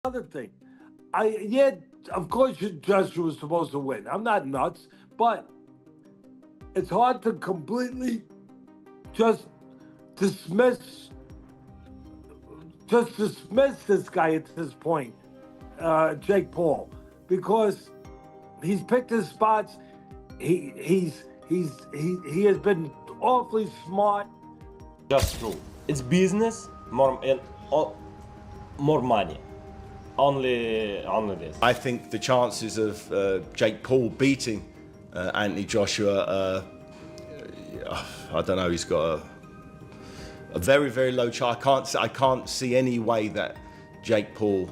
Another thing, of course Joshua was supposed to win. I'm not nuts, but it's hard to completely just dismiss dismiss this guy at this point, Jake Paul, because he's picked his spots. He has been awfully smart. Just true. It's business, more money. Only this. I think the chances of Jake Paul beating Anthony Joshua, I don't know. He's got a very, very low chance. I can't see any way that Jake Paul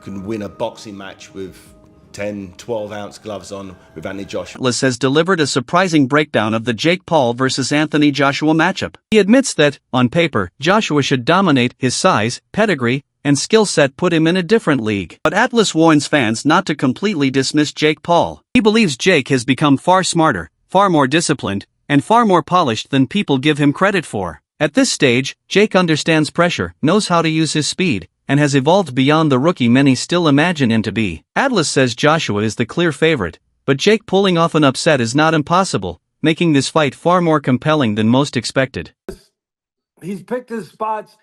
can win a boxing match with 10, 12-ounce gloves on with Anthony Joshua. Has delivered a surprising breakdown of the Jake Paul versus Anthony Joshua matchup. He admits that, on paper, Joshua should dominate. His size, pedigree, and skill set put him in a different league. But Atlas warns fans not to completely dismiss Jake Paul. He believes Jake has become far smarter, far more disciplined, and far more polished than people give him credit for. At this stage, Jake understands pressure, knows how to use his speed, and has evolved beyond the rookie many still imagine him to be. Atlas says Joshua is the clear favorite, but Jake pulling off an upset is not impossible, making this fight far more compelling than most expected. He's picked his spots.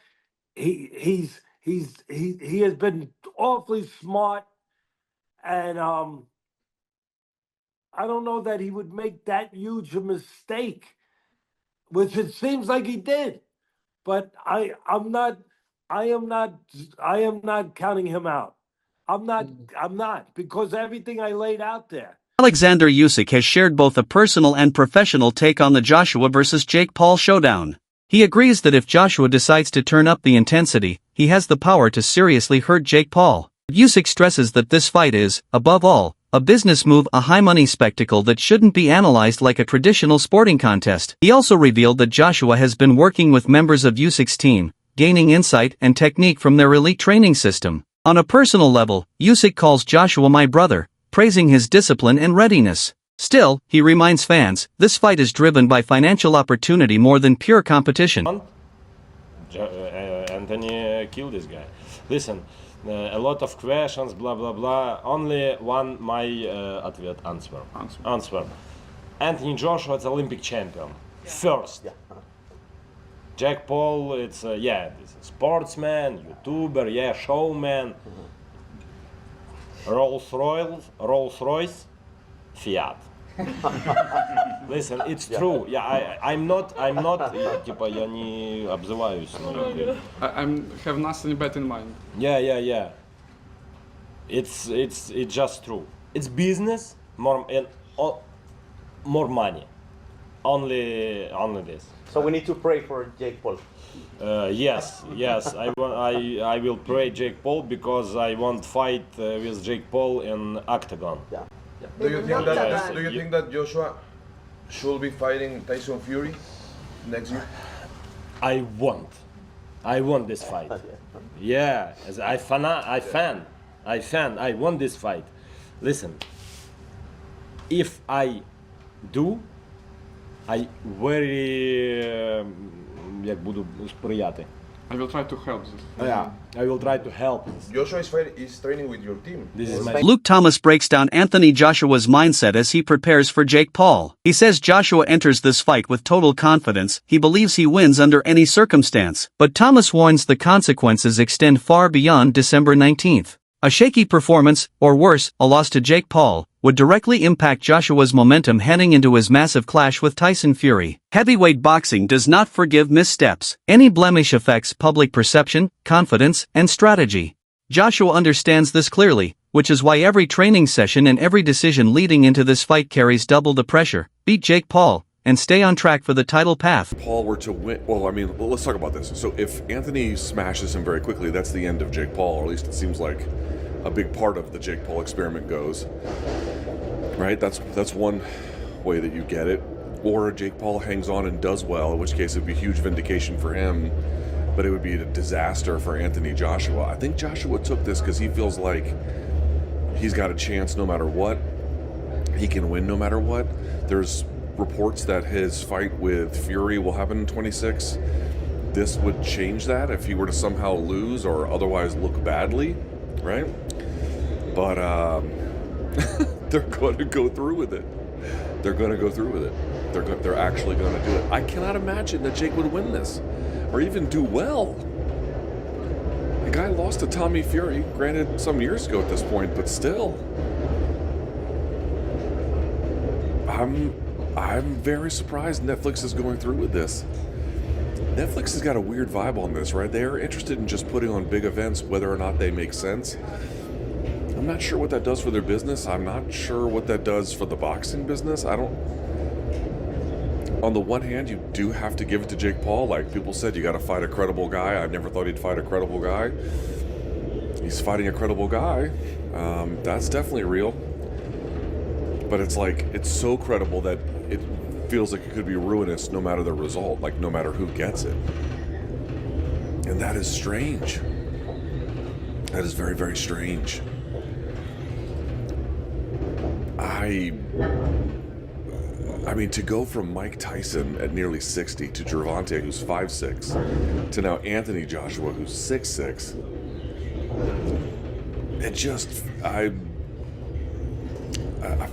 He has been awfully smart, and I don't know that he would make that huge a mistake, which it seems like he did. But I am not counting him out. I'm not, because everything I laid out there. Alexander Usyk has shared both a personal and professional take on the Joshua vs. Jake Paul showdown. He agrees that if Joshua decides to turn up the intensity, he has the power to seriously hurt Jake Paul. Usyk stresses that this fight is, above all, a business move, a high-money spectacle that shouldn't be analyzed like a traditional sporting contest. He also revealed that Joshua has been working with members of Usyk's team, gaining insight and technique from their elite training system. On a personal level, Usyk calls Joshua "my brother," praising his discipline and readiness. Still, he reminds fans, this fight is driven by financial opportunity more than pure competition. Anthony killed this guy. Listen, a lot of questions, blah blah blah. Only one my answer. Anthony Joshua is Olympic champion. First. Jake Paul, it's it's a sportsman, YouTuber, showman. Rolls Royce, Fiat. Listen, it's true. I'm not. Типа я не обзываюсь. I have nothing bad in mind. Yeah. It's just true. It's business, more money. Only this. So we need to pray for Jake Paul. Yes. I will pray Jake Paul because I want fight with Jake Paul in octagon. Yeah. Do you think that Joshua should be fighting Tyson Fury next year? I want this fight. Yeah, as I want this fight. Listen, if I do, I very як буду сприяти. I will try to help this. Yeah, I will try to help. Joshua is training with your team. This is my Luke Thomas breaks down Anthony Joshua's mindset as he prepares for Jake Paul. He says Joshua enters this fight with total confidence. He believes he wins under any circumstance. But Thomas warns the consequences extend far beyond December 19th. A shaky performance, or worse, a loss to Jake Paul, would directly impact Joshua's momentum heading into his massive clash with Tyson Fury. Heavyweight boxing does not forgive missteps. Any blemish affects public perception, confidence, and strategy. Joshua understands this clearly, which is why every training session and every decision leading into this fight carries double the pressure. Beat Jake Paul, and stay on track for the title path. Paul were to win, let's talk about this. So if Anthony smashes him very quickly, that's the end of Jake Paul, or at least it seems like a big part of the Jake Paul experiment goes. Right? That's one way that you get it. Or Jake Paul hangs on and does well, in which case it would be huge vindication for him, but it would be a disaster for Anthony Joshua. I think Joshua took this because he feels like he's got a chance no matter what. He can win no matter what. There's reports that his fight with Fury will happen in 26. This would change that if he were to somehow lose or otherwise look badly. right? But they're going to go through with it. They're going to go through with it. They're actually going to do it. I cannot imagine that Jake would win this, or even do well. The guy lost to Tommy Fury, granted some years ago at this point, but still. I'm very surprised Netflix is going through with this. Netflix has got a weird vibe on this, right? They are interested in just putting on big events, whether or not they make sense. I'm not sure what that does for their business. I'm not sure what that does for the boxing business. On the one hand, you do have to give it to Jake Paul. Like people said, you got to fight a credible guy. I never thought he'd fight a credible guy. He's fighting a credible guy. That's definitely real. But it's like, it's so credible that it feels like it could be ruinous no matter the result, like no matter who gets it. And that is strange. That is very, very strange. I mean, to go from Mike Tyson at nearly 60 to Gervonta, who's 5'6", to now Anthony Joshua, who's 6'6", it just, I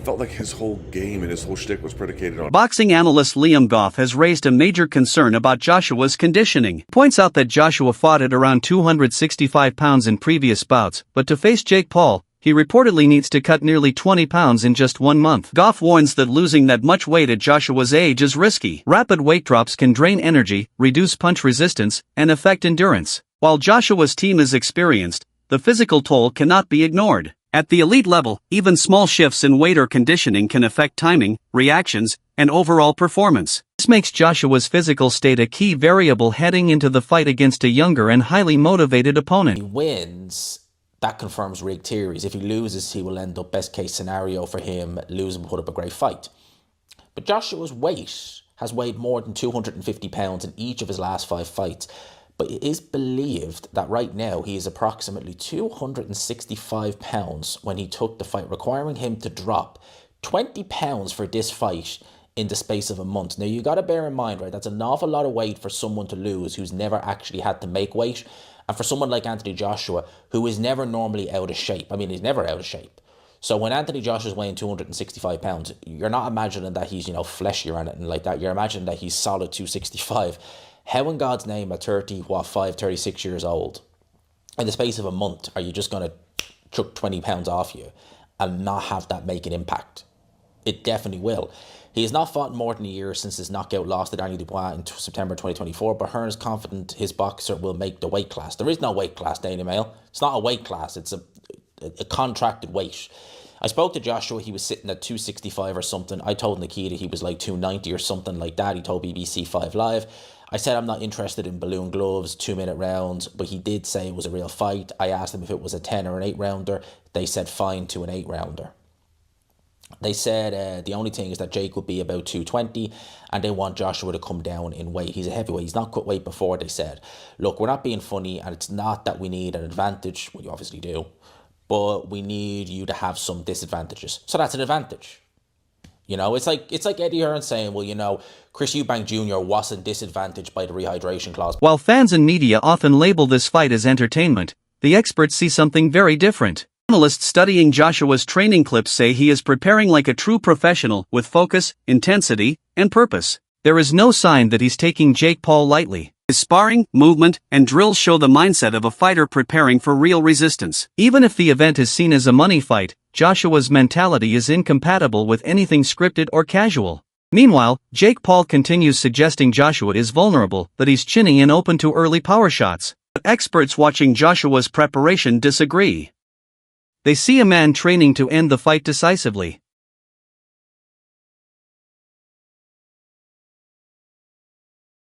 felt like his whole game and his whole shtick was predicated on... Boxing analyst Liam Goff has raised a major concern about Joshua's conditioning. Points out that Joshua fought at around 265 pounds in previous bouts, but to face Jake Paul, he reportedly needs to cut nearly 20 pounds in just 1 month. Goff warns that losing that much weight at Joshua's age is risky. Rapid weight drops can drain energy, reduce punch resistance, and affect endurance. While Joshua's team is experienced, the physical toll cannot be ignored. At the elite level, even small shifts in weight or conditioning can affect timing, reactions, and overall performance. This makes Joshua's physical state a key variable heading into the fight against a younger and highly motivated opponent. If he wins, that confirms rigged theories. If he loses, he will end up, best case scenario for him, lose and put up a great fight. But Joshua's weight has weighed more than 250 pounds in each of his last 5 fights. But it is believed that right now he is approximately 265 pounds when he took the fight, requiring him to drop 20 pounds for this fight in the space of a month. Now, you got to bear in mind, right, that's an awful lot of weight for someone to lose who's never actually had to make weight. And for someone like Anthony Joshua, who is never normally out of shape. I mean, he's never out of shape. So when Anthony Joshua's weighing 265 pounds, you're not imagining that he's, fleshy or anything like that. You're imagining that he's solid 265. How in God's name at 36 years old, in the space of a month, are you just going to chuck 20 pounds off you and not have that make an impact? It definitely will. He has not fought more than a year since his knockout loss to Daniel Dubois in September 2024, but Hearn is confident his boxer will make the weight class. There is no weight class, Daily Mail. It's not a weight class. It's a contracted weight. I spoke to Joshua. He was sitting at 265 or something. I told Nikita he was like 290 or something like that. He told BBC 5 Live. I said I'm not interested in balloon gloves, 2-minute rounds, but he did say it was a real fight. I asked him if it was a 10 or an 8-rounder. They said fine to an 8-rounder. They said the only thing is that Jake would be about 220 and they want Joshua to come down in weight. He's a heavyweight. He's not cut weight before, they said. Look, we're not being funny, and it's not that we need an advantage. Well, you obviously do. But we need you to have some disadvantages. So that's an advantage. It's like Eddie Hearn saying, well, Chris Eubank Jr. wasn't disadvantaged by the rehydration clause. While fans and media often label this fight as entertainment, the experts see something very different. Analysts studying Joshua's training clips say he is preparing like a true professional with focus, intensity, and purpose. There is no sign that he's taking Jake Paul lightly. His sparring, movement, and drills show the mindset of a fighter preparing for real resistance. Even if the event is seen as a money fight, Joshua's mentality is incompatible with anything scripted or casual. Meanwhile, Jake Paul continues suggesting Joshua is vulnerable, that he's chinny and open to early power shots. But experts watching Joshua's preparation disagree. They see a man training to end the fight decisively.